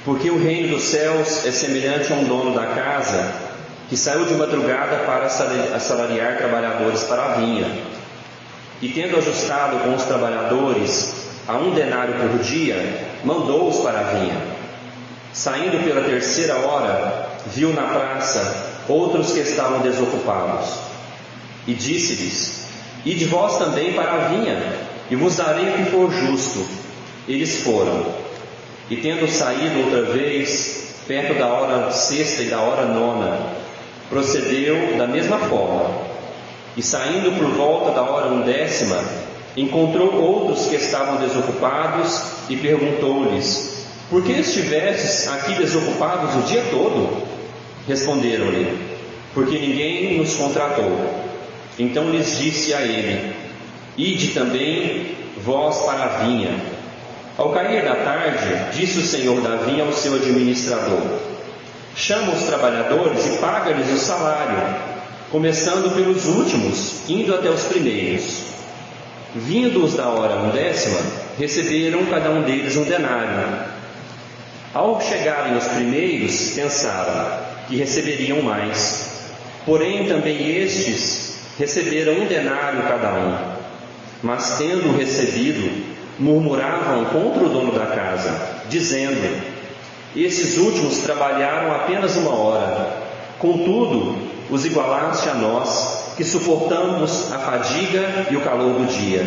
Porque o reino dos céus é semelhante a um dono da casa que saiu de madrugada para assalariar trabalhadores para a vinha. E tendo ajustado com os trabalhadores a 1 denário por dia, mandou-os para a vinha. Saindo pela 3ª hora, viu na praça outros que estavam desocupados. E disse-lhes: Ide vós também para a vinha, e vos darei o que for justo. Eles foram. E tendo saído outra vez, perto da hora 6ª e da hora 9ª, procedeu da mesma forma. E saindo por volta da hora 1ª, encontrou outros que estavam desocupados e perguntou-lhes: Por que estivestes aqui desocupados o dia todo? Responderam-lhe: Porque ninguém nos contratou. Então lhes disse a ele: Ide também vós para a vinha. Ao cair da tarde, disse o senhor da vinha ao seu administrador: Chama os trabalhadores e paga-lhes o salário, começando pelos últimos, indo até os primeiros. Vindo-os da hora 1ª, receberam cada um deles 1 denário. Ao chegarem os primeiros, pensaram que receberiam mais. Porém, também estes receberam 1 denário cada um. Mas, tendo recebido, murmuravam contra o dono da casa, dizendo: Estes últimos trabalharam apenas 1 hora. Contudo, os igualaste a nós, que suportamos a fadiga e o calor do dia.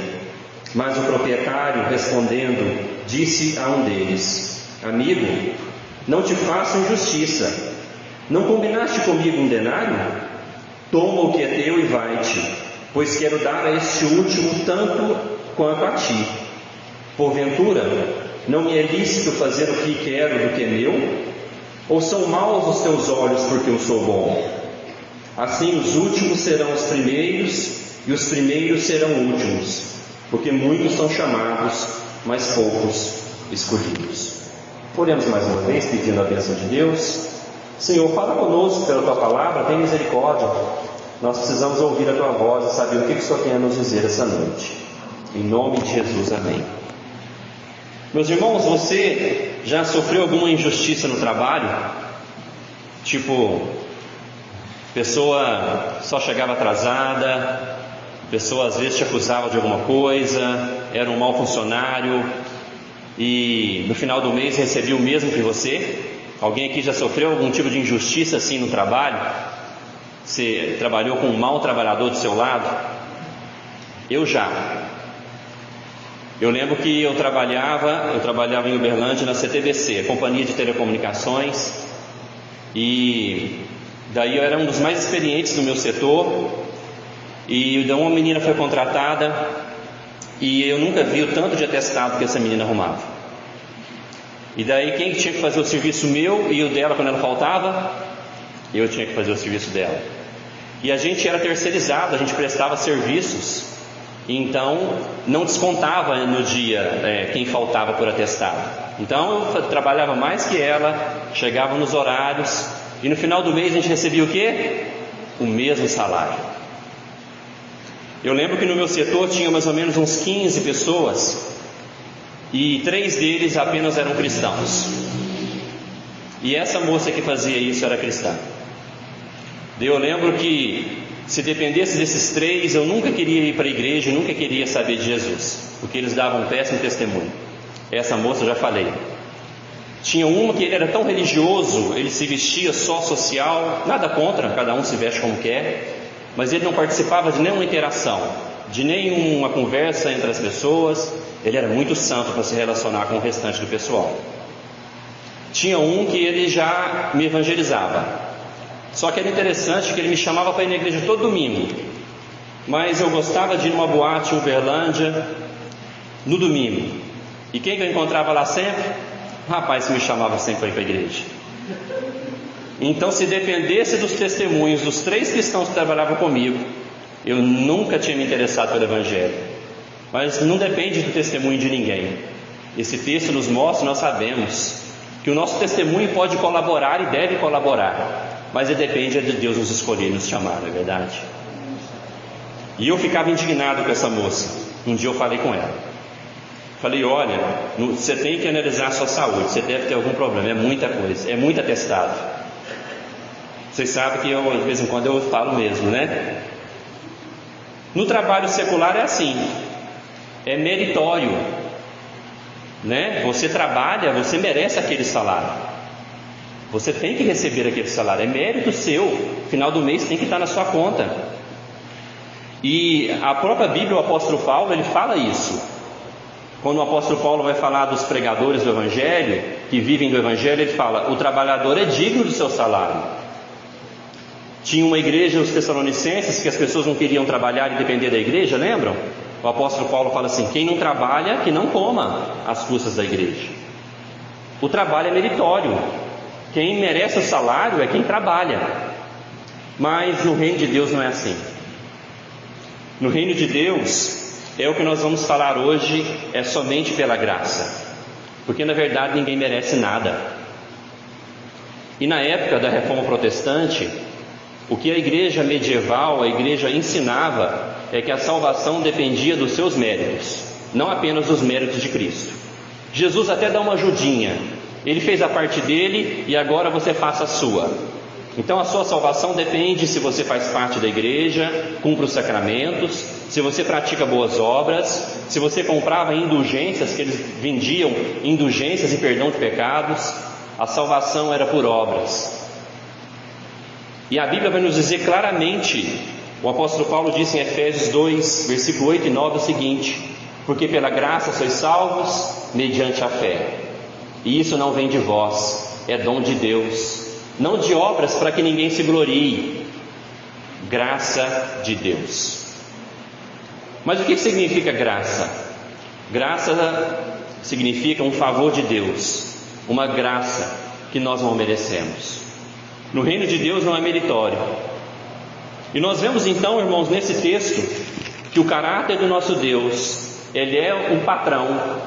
Mas o proprietário, respondendo, disse a um deles: Amigo, não te faço injustiça. Não combinaste comigo 1 denário? Toma o que é teu e vai-te, pois quero dar a este último tanto quanto a ti. Porventura, não me é lícito fazer o que quero do que é meu? Ou são maus os teus olhos porque eu sou bom? Assim os últimos serão os primeiros, e os primeiros serão últimos, porque muitos são chamados, mas poucos escolhidos. Oremos mais uma vez, pedindo a bênção de Deus. Senhor, fala conosco pela Tua palavra, tem misericórdia. Nós precisamos ouvir a Tua voz e saber o que o Senhor tem a nos dizer essa noite. Em nome de Jesus, amém. Meus irmãos, você já sofreu alguma injustiça no trabalho? Tipo, pessoa só chegava atrasada, pessoa às vezes te acusava de alguma coisa, era um mau funcionário e no final do mês recebia o mesmo que você? Alguém aqui já sofreu algum tipo de injustiça assim no trabalho? Você trabalhou com um mau trabalhador do seu lado? Eu já. Eu lembro que eu trabalhava em Uberlândia na CTBC, a Companhia de Telecomunicações, e daí eu era um dos mais experientes do meu setor, e uma menina foi contratada, e eu nunca vi o tanto de atestado que essa menina arrumava. E daí quem tinha que fazer o serviço meu e o dela quando ela faltava? Eu tinha que fazer o serviço dela. E a gente era terceirizado, a gente prestava serviços, então não descontava no dia quem faltava por atestado. Então eu trabalhava mais que ela, chegava nos horários, e no final do mês a gente recebia o quê? O mesmo salário. Eu lembro que no meu setor tinha mais ou menos uns 15 pessoas, e 3 deles apenas eram cristãos. E essa moça que fazia isso era cristã. Eu lembro que se dependesse desses 3, eu nunca queria ir para a igreja, nunca queria saber de Jesus, porque eles davam um péssimo testemunho. Essa moça eu já falei. Tinha uma que ele era tão religioso, ele se vestia só social, nada contra, cada um se veste como quer, mas ele não participava de nenhuma interação, de nenhuma conversa entre as pessoas. Ele era muito santo para se relacionar com o restante do pessoal. Tinha um que ele já me evangelizava, só que era interessante que ele me chamava para ir na igreja todo domingo, mas eu gostava de ir numa boate em Uberlândia no domingo. E quem que eu encontrava lá sempre? Um rapaz que me chamava sempre para ir para a igreja. Então, se dependesse dos testemunhos dos 3 cristãos que trabalhavam comigo, eu nunca tinha me interessado pelo evangelho. Mas não depende do testemunho de ninguém. Esse texto nos mostra, nós sabemos que o nosso testemunho pode colaborar e deve colaborar, mas depende de Deus nos escolher e nos chamar, não é verdade? E eu ficava indignado com essa moça. Um dia eu falei com ela: Falei, olha, você tem que analisar a sua saúde, você deve ter algum problema, é muita coisa, é muito atestado. Vocês sabem que eu, de vez em quando, eu falo mesmo, né? No trabalho secular é assim, é meritório, né? Você trabalha, você merece aquele salário, você tem que receber aquele salário, é mérito seu, final do mês tem que estar na sua conta. E a própria Bíblia, o apóstolo Paulo, ele fala isso. Quando o apóstolo Paulo vai falar dos pregadores do Evangelho, que vivem do Evangelho, ele fala, o trabalhador é digno do seu salário. Tinha uma igreja, os Tessalonicenses, que as pessoas não queriam trabalhar e depender da igreja, lembram? O apóstolo Paulo fala assim, quem não trabalha, que não coma as custas da igreja. O trabalho é meritório, quem merece o salário é quem trabalha. Mas no reino de Deus não é assim. No reino de Deus, é o que nós vamos falar hoje, é somente pela graça, porque na verdade ninguém merece nada. E na época da Reforma Protestante, o que a igreja medieval, a igreja ensinava, é que a salvação dependia dos seus méritos, não apenas dos méritos de Cristo. Jesus até dá uma ajudinha, ele fez a parte dele e agora você faça a sua. Então a sua salvação depende se você faz parte da igreja, cumpre os sacramentos, se você pratica boas obras, se você comprava indulgências, que eles vendiam indulgências e perdão de pecados. A salvação era por obras. E a Bíblia vai nos dizer claramente, o apóstolo Paulo disse em Efésios 2, versículo 8 e 9 o seguinte: porque pela graça sois salvos mediante a fé, e isso não vem de vós, é dom de Deus, não de obras para que ninguém se glorie, graça de Deus. Mas o que significa graça? Graça significa um favor de Deus, uma graça que nós não merecemos. No reino de Deus não é meritório. E nós vemos então, irmãos, nesse texto, que o caráter do nosso Deus, ele é um patrão,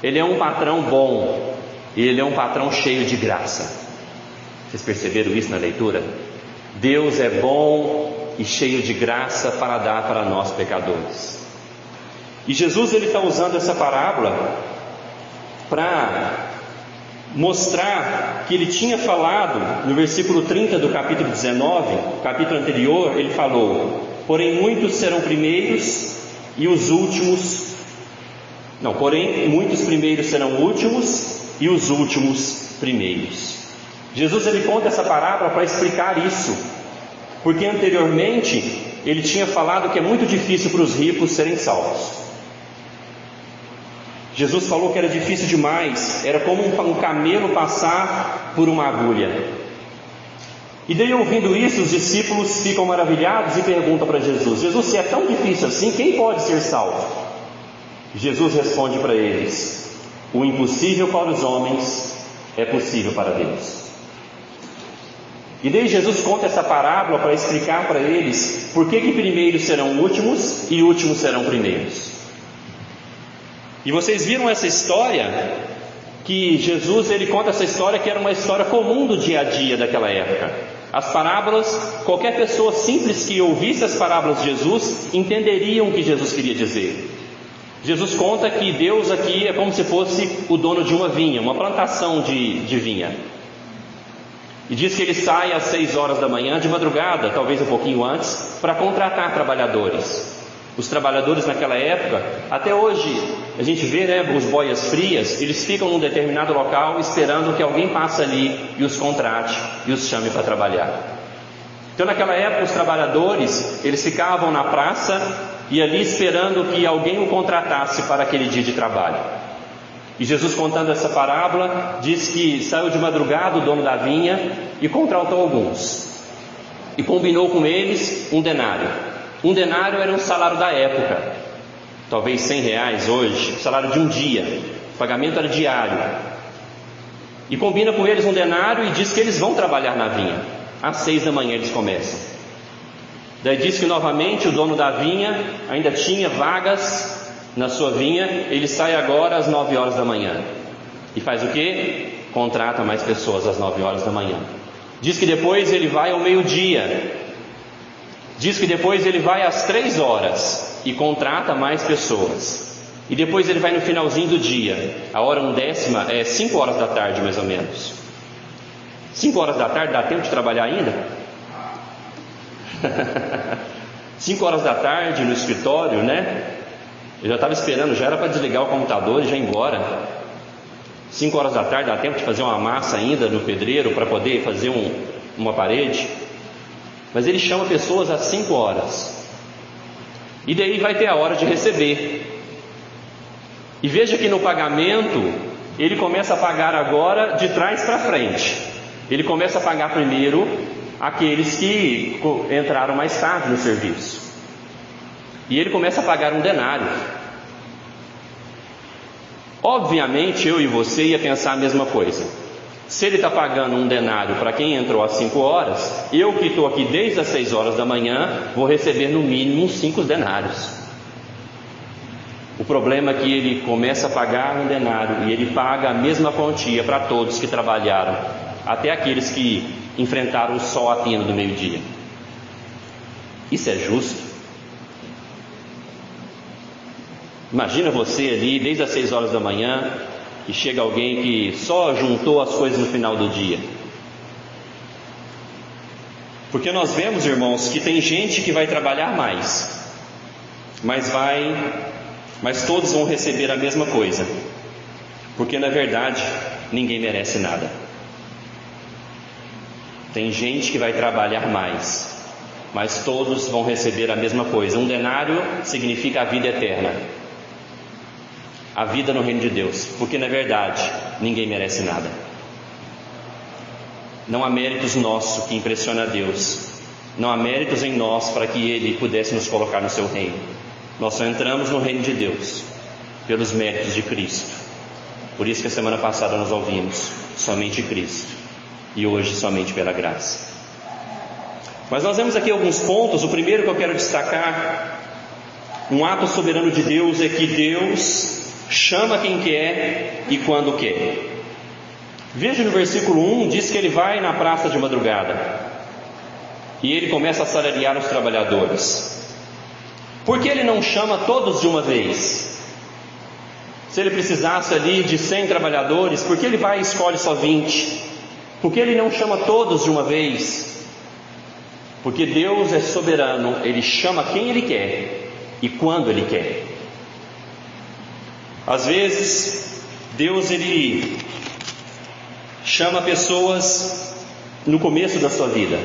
ele é um patrão bom, e ele é um patrão cheio de graça. Vocês perceberam isso na leitura? Deus é bom e cheio de graça para dar para nós pecadores. E Jesus ele está usando essa parábola para mostrar que ele tinha falado no versículo 30 do capítulo 19, capítulo anterior, ele falou: porém muitos serão primeiros e os últimos. Não, porém muitos primeiros serão últimos e os últimos primeiros. Jesus ele conta essa parábola para explicar isso, porque anteriormente ele tinha falado que é muito difícil para os ricos serem salvos. Jesus falou que era difícil demais, era como um camelo passar por uma agulha. E daí, ouvindo isso, os discípulos ficam maravilhados e perguntam para Jesus: Jesus, se é tão difícil assim, quem pode ser salvo? Jesus responde para eles: o impossível para os homens é possível para Deus. E daí Jesus conta essa parábola para explicar para eles por que primeiros serão últimos e últimos serão primeiros. E vocês viram essa história, que Jesus ele conta essa história que era uma história comum do dia a dia daquela época. As parábolas, qualquer pessoa simples que ouvisse as parábolas de Jesus entenderiam o que Jesus queria dizer. Jesus conta que Deus aqui é como se fosse o dono de uma vinha, uma plantação de vinha. E diz que ele sai às 6 horas da manhã, de madrugada, talvez um pouquinho antes, para contratar trabalhadores. Os trabalhadores naquela época, até hoje a gente vê, né, os boias frias, eles ficam num determinado local esperando que alguém passe ali e os contrate e os chame para trabalhar. Então naquela época os trabalhadores, eles ficavam na praça e ali esperando que alguém o contratasse para aquele dia de trabalho. E Jesus, contando essa parábola, diz que saiu de madrugada o dono da vinha e contratou alguns e combinou com eles um denário. Um denário era um salário da época, talvez R$100 hoje, o salário de um dia, o pagamento era diário. E combina com eles um denário e diz que eles vão trabalhar na vinha. Às 6 da manhã eles começam. Daí diz que novamente o dono da vinha ainda tinha vagas na sua vinha, ele sai agora às 9 horas da manhã. E faz o quê? Contrata mais pessoas às 9 horas da manhã. Diz que depois ele vai ao meio-dia. Diz que depois ele vai às 3 horas e contrata mais pessoas. E depois ele vai no finalzinho do dia. A hora 1/10 é 5 horas da tarde, mais ou menos. 5 horas da tarde, dá tempo de trabalhar ainda? 5 horas da tarde no escritório, né? Eu já estava esperando, já era para desligar o computador e já ir embora. 5 horas da tarde, dá tempo de fazer uma massa ainda no pedreiro para poder fazer uma parede. Mas ele chama pessoas às 5 horas. E daí vai ter a hora de receber. E veja que no pagamento, ele começa a pagar agora de trás para frente. Ele começa a pagar primeiro aqueles que entraram mais tarde no serviço. E ele começa a pagar um denário. Obviamente eu e você ia pensar a mesma coisa. Se ele está pagando um denário para quem entrou às 5 horas, eu que estou aqui desde as 6 horas da manhã, vou receber no mínimo uns 5 denários. O problema é que ele começa a pagar um denário e ele paga a mesma quantia para todos que trabalharam, até aqueles que enfrentaram o sol a pino do meio-dia. Isso é justo? Imagina você ali desde as 6 horas da manhã e chega alguém que só juntou as coisas no final do dia. Porque nós vemos, irmãos, que tem gente que vai trabalhar mais, mas todos vão receber a mesma coisa, porque na verdade ninguém merece nada. Tem gente que vai trabalhar mais, mas todos vão receber a mesma coisa. Um denário significa a vida eterna, a vida no reino de Deus, porque na verdade ninguém merece nada. Não há méritos nossos que impressiona a Deus, não há méritos em nós para que Ele pudesse nos colocar no seu reino. Nós só entramos no reino de Deus pelos méritos de Cristo. Por isso que a semana passada nós ouvimos somente Cristo, e hoje somente pela graça. Mas nós vemos aqui alguns pontos. O primeiro que eu quero destacar, um ato soberano de Deus, é que Deus chama quem quer e quando quer. Veja no versículo 1, diz que ele vai na praça de madrugada e ele começa a salariar os trabalhadores. Por que ele não chama todos de uma vez? Se ele precisasse ali de 100 trabalhadores, por que ele vai e escolhe só 20? Por que ele não chama todos de uma vez? Porque Deus é soberano, Ele chama quem Ele quer e quando Ele quer. Às vezes, Deus Ele chama pessoas no começo da sua vida.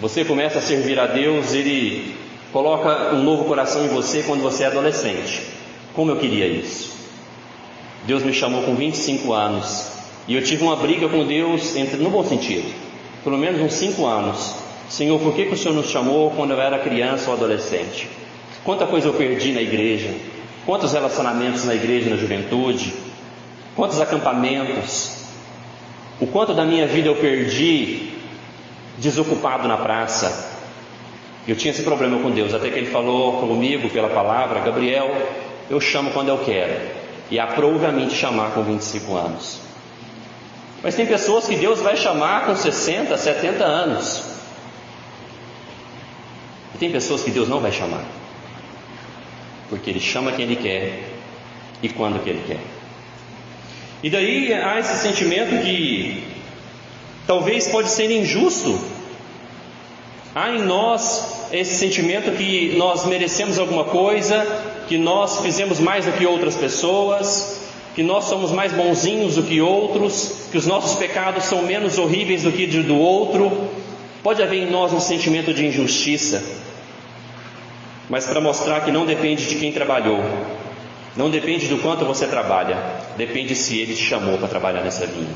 Você começa a servir a Deus, Ele coloca um novo coração em você quando você é adolescente. Como eu queria isso. Deus me chamou com 25 anos e eu tive uma briga com Deus, no bom sentido, pelo menos uns 5 anos. Senhor, por que o Senhor nos chamou quando eu era criança ou adolescente? Quanta coisa eu perdi na igreja, quantos relacionamentos na igreja, na juventude, quantos acampamentos, o quanto da minha vida eu perdi desocupado na praça. Eu tinha esse problema com Deus, até que Ele falou comigo pela palavra: Gabriel, eu chamo quando eu quero, e aprove a mim te chamar com 25 anos. Mas tem pessoas que Deus vai chamar com 60, 70 anos, e tem pessoas que Deus não vai chamar, porque Ele chama quem Ele quer e quando que Ele quer. E daí há esse sentimento que talvez pode ser injusto. Há em nós esse sentimento que nós merecemos alguma coisa, que nós fizemos mais do que outras pessoas, que nós somos mais bonzinhos do que outros, que os nossos pecados são menos horríveis do que do outro. Pode haver em nós um sentimento de injustiça, mas para mostrar que não depende de quem trabalhou, não depende do quanto você trabalha, depende se Ele te chamou para trabalhar nessa vinha,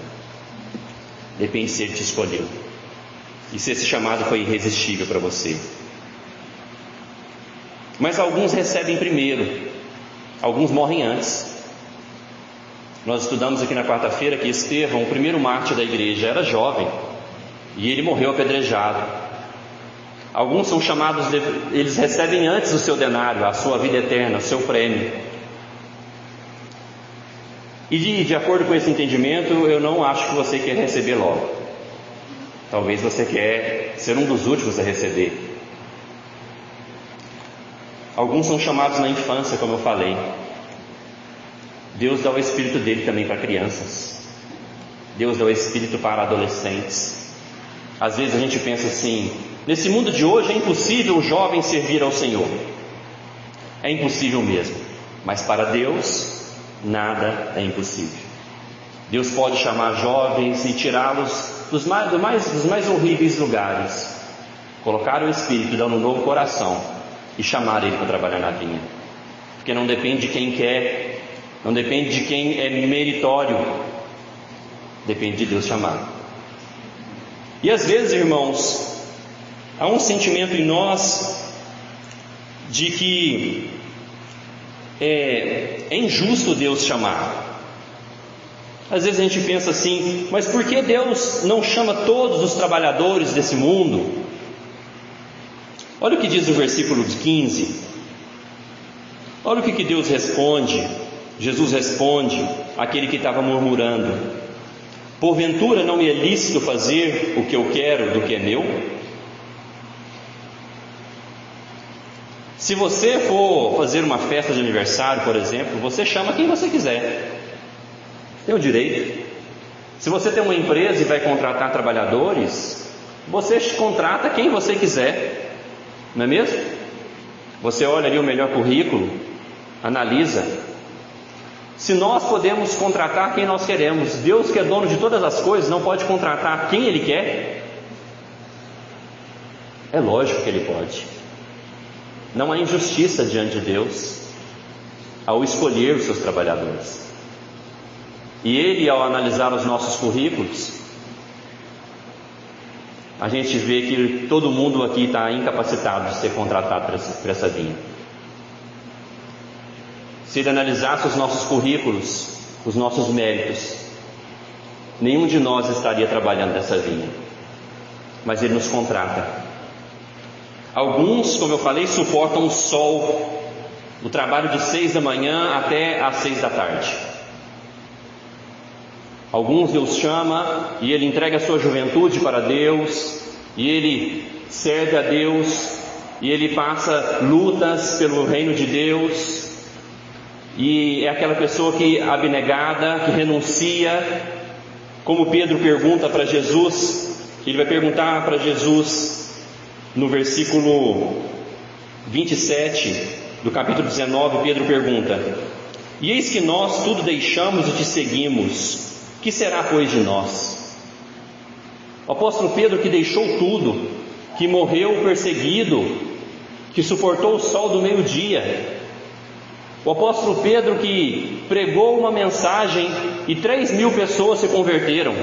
depende se Ele te escolheu, e se esse chamado foi irresistível para você. Mas alguns recebem primeiro, alguns morrem antes. Nós estudamos aqui na quarta-feira que Estevão, o primeiro mártir da igreja, era jovem e ele morreu apedrejado. Alguns são chamados, eles recebem antes o seu denário, a sua vida eterna, o seu prêmio. E de acordo com esse entendimento, eu não acho que você quer receber logo. Talvez você quer ser um dos últimos a receber. Alguns são chamados na infância, como eu falei. Deus dá o Espírito dele também para crianças. Deus dá o Espírito para adolescentes. Às vezes a gente pensa assim: nesse mundo de hoje é impossível o jovem servir ao Senhor. É impossível mesmo. Mas para Deus, nada é impossível. Deus pode chamar jovens e tirá-los dos mais horríveis lugares, colocar o Espírito, dar um novo coração e chamar ele para trabalhar na vinha. Porque não depende de quem quer, não depende de quem é meritório, depende de Deus chamar. E às vezes, irmãos, há um sentimento em nós de que é injusto Deus chamar. Às vezes a gente pensa assim: mas por que Deus não chama todos os trabalhadores desse mundo? Olha o que diz o versículo 15. Olha o que Deus responde. Jesus responde àquele que estava murmurando: porventura não me é lícito fazer o que eu quero do que é meu? Se você for fazer uma festa de aniversário, por exemplo, você chama quem você quiser, tem o direito. Se você tem uma empresa e vai contratar trabalhadores, você contrata quem você quiser, não é mesmo? Você olha ali o melhor currículo, analisa. Se nós podemos contratar quem nós queremos, Deus, que é dono de todas as coisas, não pode contratar quem Ele quer? É lógico que Ele pode. Não há injustiça diante de Deus ao escolher os seus trabalhadores. E Ele, ao analisar os nossos currículos, a gente vê que todo mundo aqui está incapacitado de ser contratado para essa vinha. Se Ele analisasse os nossos currículos, os nossos méritos, nenhum de nós estaria trabalhando nessa vinha. Mas Ele nos contrata. Alguns, como eu falei, suportam o sol, o trabalho de 6 da manhã até às 6 da tarde. Alguns Deus chama e ele entrega a sua juventude para Deus, e ele serve a Deus, e ele passa lutas pelo reino de Deus, e é aquela pessoa que abnegada, que renuncia, como Pedro pergunta para Jesus. Ele vai perguntar para Jesus no versículo 27 do capítulo 19. Pedro pergunta: e eis que nós tudo deixamos e te seguimos, que será pois de nós? O apóstolo Pedro, que deixou tudo, que morreu perseguido, que suportou o sol do meio-dia. O apóstolo Pedro, que pregou uma mensagem e 3.000 pessoas se converteram.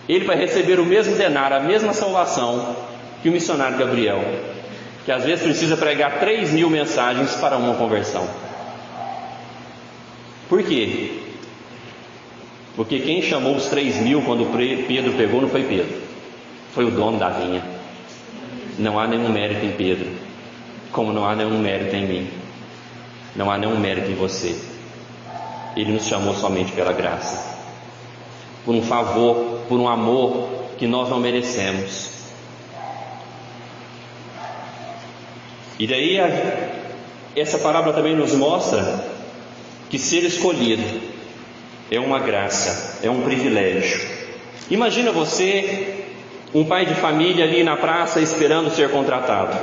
Ele vai receber o mesmo denário, a mesma salvação que o missionário Gabriel, que às vezes precisa pregar 3.000 mensagens para uma conversão. Por quê? Porque quem chamou os 3.000 quando Pedro pegou não foi Pedro, foi o dono da vinha. Não há nenhum mérito em Pedro, como não há nenhum mérito em mim, não há nenhum mérito em você. Ele nos chamou somente pela graça, por um favor, por um amor que nós não merecemos. E daí essa parábola também nos mostra que ser escolhido é uma graça, é um privilégio. Imagina você, um pai de família ali na praça esperando ser contratado.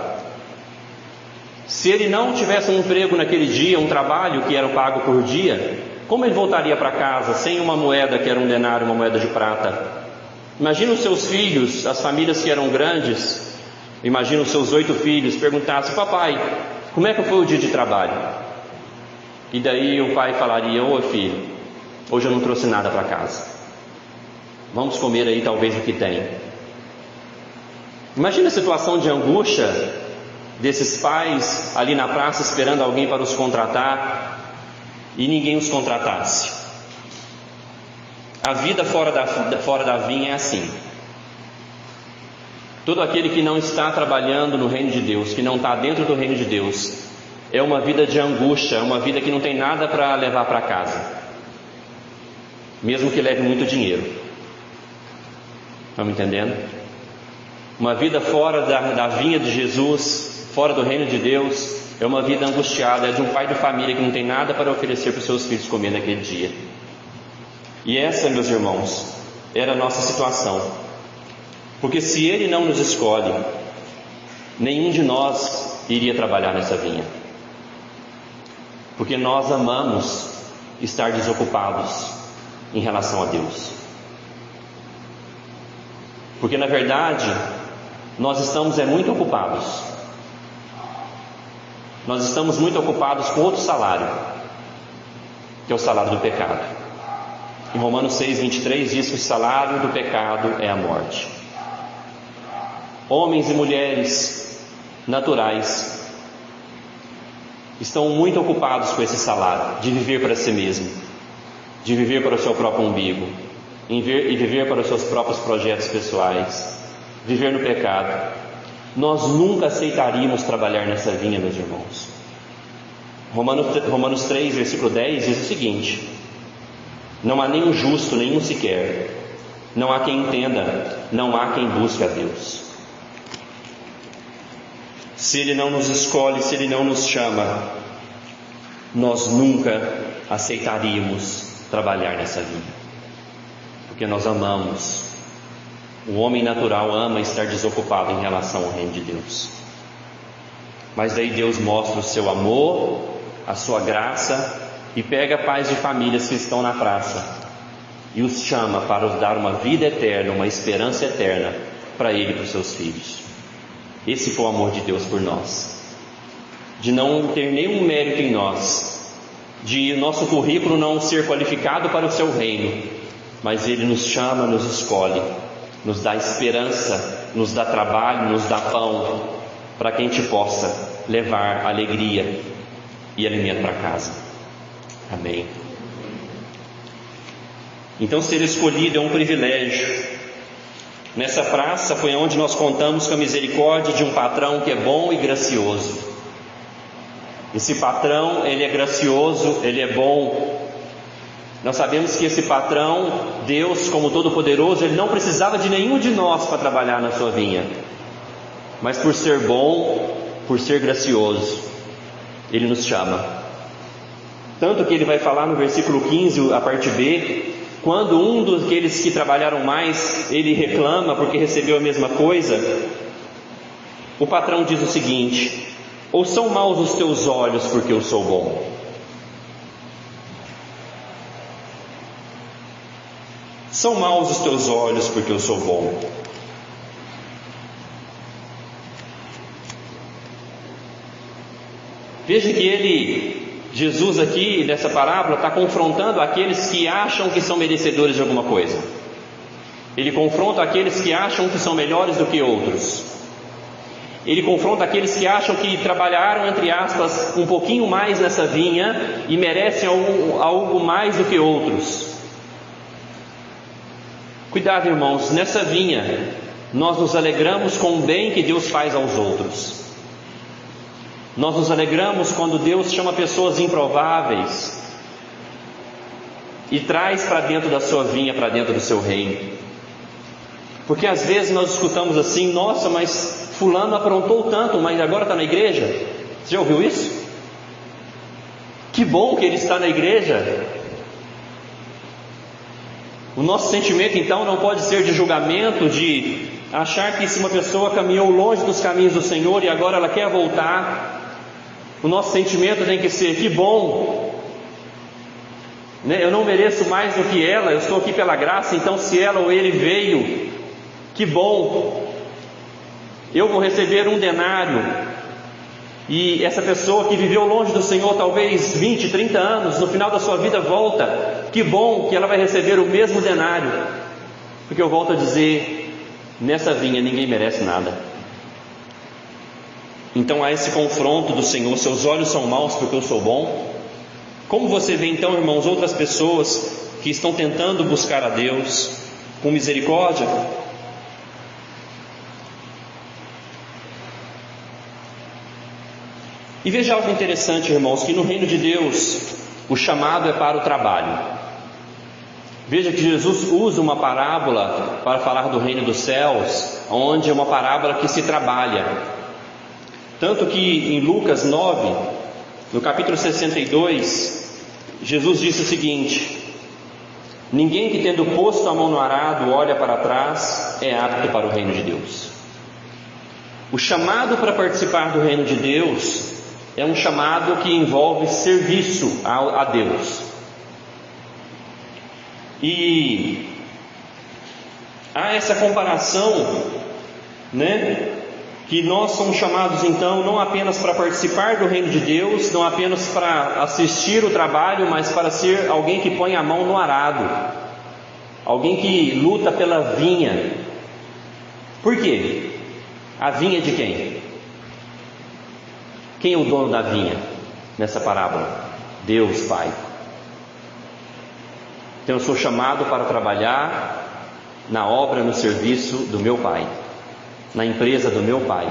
Se ele não tivesse um emprego naquele dia, um trabalho que era pago por dia, como ele voltaria para casa sem uma moeda que era um denário, uma moeda de prata? Imagina os seus filhos, as famílias que eram grandes, imagina os seus 8 filhos, perguntassem: papai, como é que foi o dia de trabalho? E daí o pai falaria: ô filho, hoje eu não trouxe nada para casa, vamos comer aí talvez o que tem. Imagina a situação de angústia desses pais ali na praça esperando alguém para os contratar e ninguém os contratasse. A vida fora da vinha é assim. Todo aquele que não está trabalhando no reino de Deus, que não está dentro do reino de Deus, é uma vida de angústia, é uma vida que não tem nada para levar para casa, mesmo que leve muito dinheiro. Estão me entendendo? Uma vida fora da vinha de Jesus, fora do reino de Deus, é uma vida angustiada, é de um pai de família que não tem nada para oferecer para os seus filhos comer naquele dia. E essa, meus irmãos, era a nossa situação. Porque se Ele não nos escolhe, nenhum de nós iria trabalhar nessa vinha. Porque nós amamos estar desocupados em relação a Deus. Porque na verdade, nós estamos muito ocupados. Nós estamos muito ocupados com outro salário, que é o salário do pecado. Em Romanos 6:23 diz que o salário do pecado é a morte. Homens e mulheres naturais estão muito ocupados com esse salário, de viver para si mesmo, de viver para o seu próprio umbigo, e viver para os seus próprios projetos pessoais, viver no pecado. Nós nunca aceitaríamos trabalhar nessa vinha, meus irmãos. Romanos 3, versículo 10 diz o seguinte: não há nenhum justo, nenhum sequer, não há quem entenda, não há quem busque a Deus. Se Ele não nos escolhe, se Ele não nos chama, nós nunca aceitaríamos trabalhar nessa vinha, porque nós amamos. O homem natural ama estar desocupado em relação ao reino de Deus. Mas daí Deus mostra o seu amor, a sua graça, e pega pais de famílias que estão na praça e os chama para os dar uma vida eterna, uma esperança eterna para ele e para os seus filhos. Esse foi o amor de Deus por nós, de não ter nenhum mérito em nós, de nosso currículo não ser qualificado para o seu reino, mas Ele nos chama, nos escolhe, nos dá esperança, nos dá trabalho, nos dá pão, para que a gente possa levar alegria e alimento para casa. Amém. Então, ser escolhido é um privilégio. Nessa praça foi onde nós contamos com a misericórdia de um patrão que é bom e gracioso. Esse patrão, ele é gracioso, ele é bom. Nós sabemos que esse patrão, Deus como Todo-Poderoso, Ele não precisava de nenhum de nós para trabalhar na sua vinha. Mas por ser bom, por ser gracioso, Ele nos chama. Tanto que Ele vai falar no versículo 15, a parte B, quando um daqueles que trabalharam mais, ele reclama porque recebeu a mesma coisa, o patrão diz o seguinte: ou são maus os teus olhos porque eu sou bom? São maus os teus olhos porque eu sou bom. Veja que Jesus aqui, nessa parábola, está confrontando aqueles que acham que são merecedores de alguma coisa. Ele confronta aqueles que acham que são melhores do que outros. Ele confronta aqueles que acham que trabalharam, entre aspas, um pouquinho mais nessa vinha e merecem algo mais do que outros. Cuidado, irmãos, nessa vinha nós nos alegramos com o bem que Deus faz aos outros. Nós nos alegramos quando Deus chama pessoas improváveis e traz para dentro da sua vinha, para dentro do seu reino. Porque às vezes nós escutamos assim: nossa, mas fulano aprontou tanto, mas agora está na igreja. Você já ouviu isso? Que bom que ele está na igreja. O nosso sentimento então não pode ser de julgamento, de achar que se uma pessoa caminhou longe dos caminhos do Senhor e agora ela quer voltar. O nosso sentimento tem que ser: que bom, né? Eu não mereço mais do que ela, eu estou aqui pela graça, então se ela ou ele veio, que bom. Eu vou receber 1 denário. E essa pessoa que viveu longe do Senhor talvez 20, 30 anos, no final da sua vida volta. Que bom que ela vai receber o mesmo denário. Porque eu volto a dizer, nessa vinha ninguém merece nada. Então há esse confronto do Senhor: seus olhos são maus porque eu sou bom. Como você vê então, irmãos, outras pessoas que estão tentando buscar a Deus com misericórdia? E veja algo interessante, irmãos, que no reino de Deus o chamado é para o trabalho. Veja que Jesus usa uma parábola para falar do reino dos céus, onde é uma parábola que se trabalha. Tanto que em Lucas 9, no capítulo 62, Jesus disse o seguinte: ninguém que tendo posto a mão no arado olha para trás é apto para o reino de Deus. O chamado para participar do reino de Deus é um chamado que envolve serviço a Deus. E há essa comparação, que nós somos chamados então não apenas para participar do reino de Deus, não apenas para assistir o trabalho, mas para ser alguém que põe a mão no arado, alguém que luta pela vinha. Por quê? A vinha de quem? Quem é o dono da vinha nessa parábola? Deus Pai. Então eu sou chamado para trabalhar na obra, no serviço do meu Pai, na empresa do meu Pai.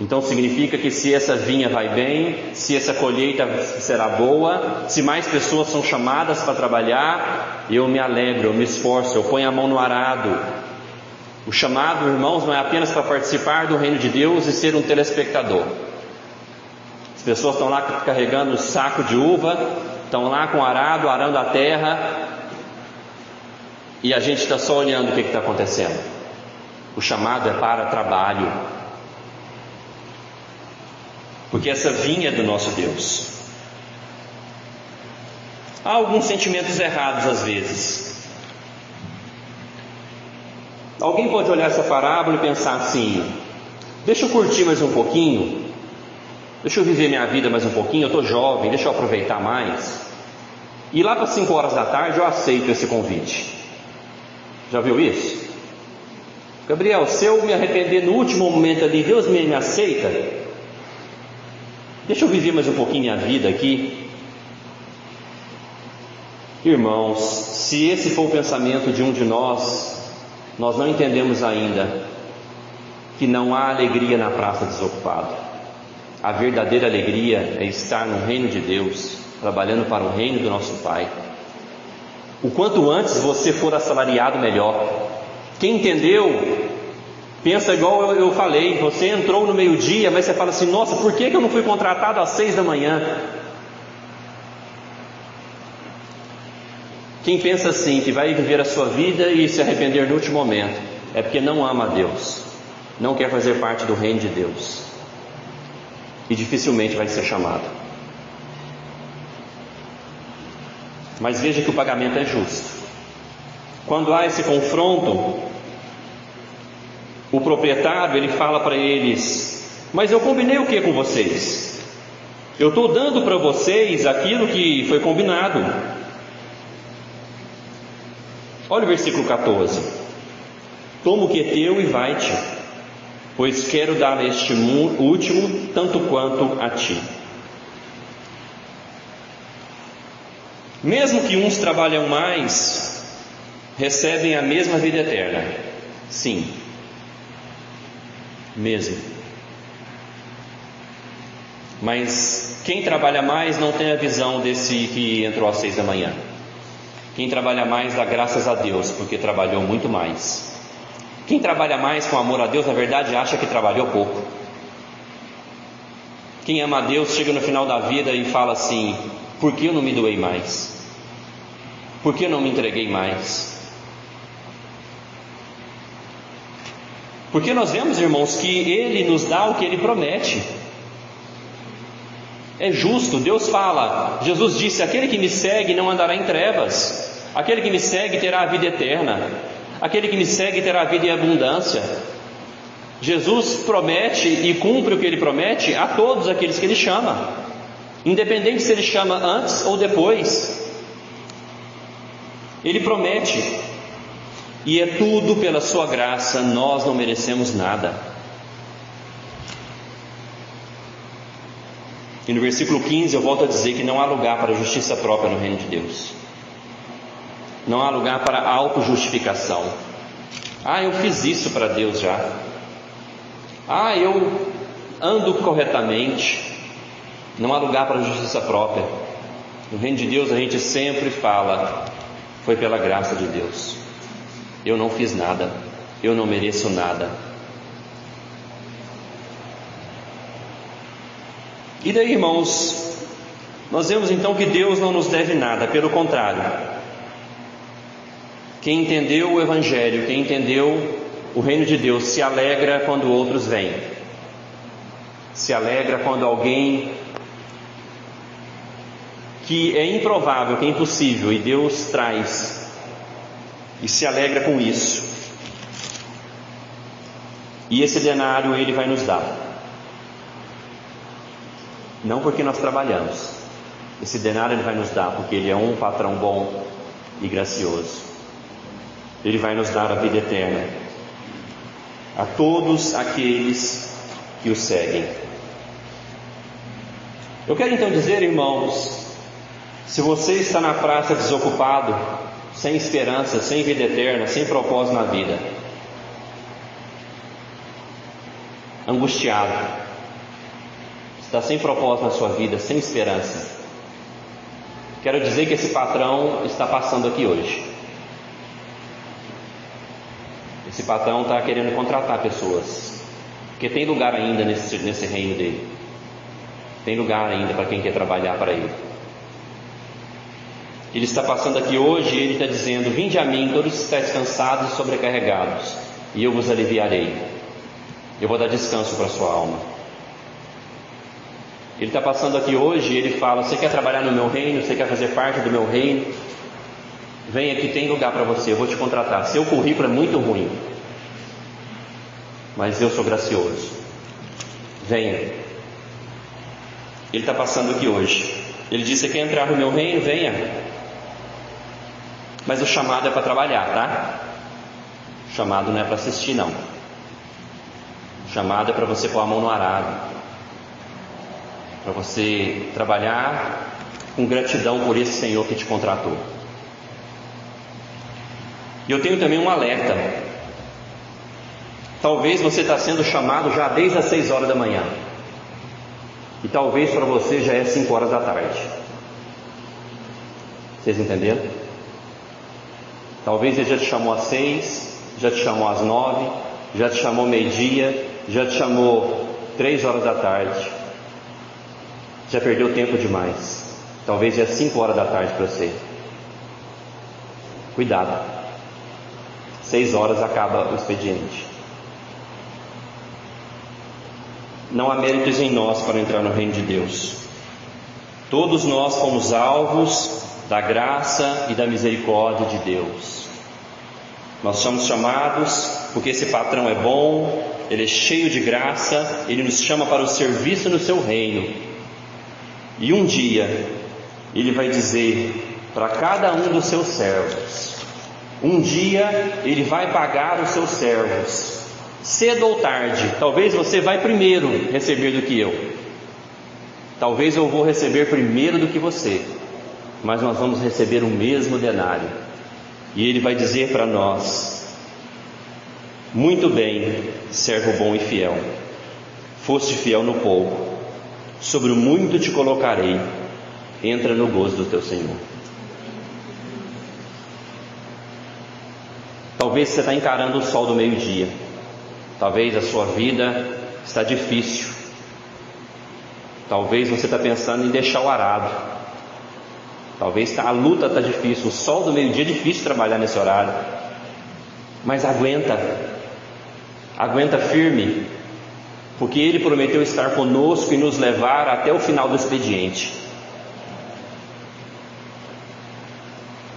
Então significa que se essa vinha vai bem, se essa colheita será boa, se mais pessoas são chamadas para trabalhar, eu me alegro, eu me esforço, eu ponho a mão no arado. O chamado, irmãos, não é apenas para participar do reino de Deus e ser um telespectador. As pessoas estão lá carregando um saco de uva, estão lá com arado, arando a terra, e a gente está só olhando o que está acontecendo. O chamado é para trabalho, porque essa vinha é do nosso Deus. Há alguns sentimentos errados às vezes. Alguém pode olhar essa parábola e pensar assim: deixa eu curtir mais um pouquinho, deixa eu viver minha vida mais um pouquinho, eu estou jovem, deixa eu aproveitar mais, e lá para 5 horas da tarde eu aceito esse convite. Já viu isso? Gabriel, se eu me arrepender no último momento ali, Deus me aceita? Deixa eu viver mais um pouquinho minha vida aqui. Irmãos, se esse for o pensamento de um de nós não entendemos ainda que não há alegria na praça desocupado. A verdadeira alegria é estar no reino de Deus, trabalhando para o reino do nosso Pai. O quanto antes você for assalariado, melhor. Quem entendeu, pensa igual eu falei: você entrou no meio-dia, mas você fala assim: nossa, por que eu não fui contratado às 6 da manhã? Quem pensa assim, que vai viver a sua vida e se arrepender no último momento, é porque não ama a Deus, não quer fazer parte do reino de Deus, e dificilmente vai ser chamado. Mas veja que o pagamento é justo. Quando há esse confronto, o proprietário, ele fala para eles: mas eu combinei o que com vocês? Eu estou dando para vocês aquilo que foi combinado. Olha o versículo 14: toma o que é teu e vai-te, pois quero dar a este último tanto quanto a ti. Mesmo que uns trabalham mais, recebem a mesma vida eterna. Sim, mesmo. Mas quem trabalha mais não tem a visão desse que entrou às 6 da manhã. Quem trabalha mais dá graças a Deus, porque trabalhou muito mais. Quem trabalha mais com amor a Deus, na verdade, acha que trabalhou pouco. Quem ama a Deus chega no final da vida e fala assim: por que eu não me doei mais? Por que eu não me entreguei mais? Porque nós vemos, irmãos, que Ele nos dá o que Ele promete. É justo. Deus fala, Jesus disse: aquele que me segue não andará em trevas, aquele que me segue terá a vida eterna, aquele que me segue terá a vida em abundância. Jesus promete e cumpre o que Ele promete a todos aqueles que Ele chama, independente se Ele chama antes ou depois. Ele promete, e é tudo pela sua graça, nós não merecemos nada. E no versículo 15 eu volto a dizer que não há lugar para justiça própria no reino de Deus. Não há lugar para autojustificação. Eu fiz isso para Deus já. Eu ando corretamente. Não há lugar para justiça própria. No reino de Deus a gente sempre fala: foi pela graça de Deus. Eu não fiz nada, eu não mereço nada. E daí, irmãos, nós vemos então que Deus não nos deve nada, pelo contrário. Quem entendeu o Evangelho, quem entendeu o reino de Deus, se alegra quando outros vêm. Se alegra quando alguém que é improvável, que é impossível, e Deus traz, e se alegra com isso. E esse denário Ele vai nos dar. Não porque nós trabalhamos. Esse denário Ele vai nos dar porque Ele é um patrão bom e gracioso. Ele vai nos dar a vida eterna a todos aqueles que o seguem. Eu quero então dizer, irmãos, se você está na praça desocupado, sem esperança, sem vida eterna, sem propósito na vida, angustiado, está sem propósito na sua vida, sem esperança, quero dizer que esse patrão está passando aqui hoje. Esse patrão está querendo contratar pessoas, porque tem lugar ainda nesse reino dele. Tem lugar ainda para quem quer trabalhar para ele. Ele está passando aqui hoje e ele está dizendo: vinde a mim, todos que estáis cansados e sobrecarregados, e eu vos aliviarei. Eu vou dar descanso para a sua alma. Ele está passando aqui hoje e ele fala: você quer trabalhar no meu reino? Você quer fazer parte do meu reino? Vem aqui, tem lugar para você, eu vou te contratar. Seu currículo é muito ruim, mas eu sou gracioso. Venha. Ele está passando aqui hoje. Ele diz: você quer entrar no meu reino? Venha. Mas o chamado é para trabalhar, tá? O chamado não é para assistir, não. O chamado é para você pôr a mão no arado, para você trabalhar com gratidão por esse Senhor que te contratou. E eu tenho também um alerta. Talvez você está sendo chamado já desde as 6 horas da manhã, e talvez para você já é 5 horas da tarde. Vocês entenderam? Talvez Ele já te chamou às 6, já te chamou às 9, já te chamou meio-dia, já te chamou 3 horas da tarde. Já perdeu tempo demais. Talvez já é 5 horas da tarde para você. Cuidado. 6 horas acaba o expediente. Não há méritos em nós para entrar no reino de Deus. Todos nós fomos alvos da graça e da misericórdia de Deus. Nós somos chamados porque esse patrão é bom, ele é cheio de graça, ele nos chama para o serviço no seu reino. E um dia ele vai dizer para cada um dos seus servos, um dia Ele vai pagar os seus servos, cedo ou tarde. Talvez você vai primeiro receber do que eu. Talvez eu vou receber primeiro do que você. Mas nós vamos receber o mesmo denário. E Ele vai dizer para nós: muito bem, servo bom e fiel. Foste fiel no pouco, sobre o muito te colocarei. Entra no gozo do teu Senhor. Talvez você está encarando o sol do meio-dia. Talvez a sua vida está difícil. Talvez você está pensando em deixar o arado. Talvez a luta está difícil. O sol do meio-dia é difícil trabalhar nesse horário. Mas aguenta. Aguenta firme. Porque Ele prometeu estar conosco e nos levar até o final do expediente.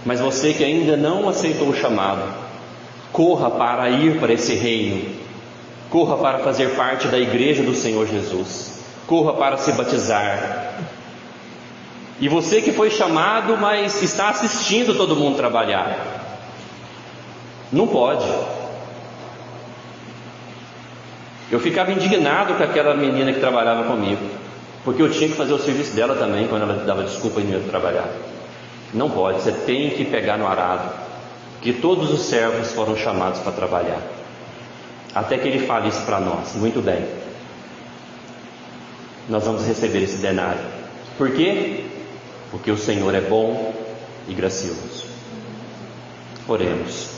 Mas você que ainda não aceitou o chamado, corra para ir para esse reino. Corra para fazer parte da igreja do Senhor Jesus. Corra para se batizar. E você que foi chamado, mas está assistindo todo mundo trabalhar, não pode. Eu ficava indignado com aquela menina que trabalhava comigo, porque eu tinha que fazer o serviço dela também, quando ela dava desculpa em ir trabalhar. Não pode, você tem que pegar no arado, que todos os servos foram chamados para trabalhar. Até que Ele fale isso para nós. Muito bem, nós vamos receber esse denário. Por quê? Porque o Senhor é bom e gracioso. Oremos.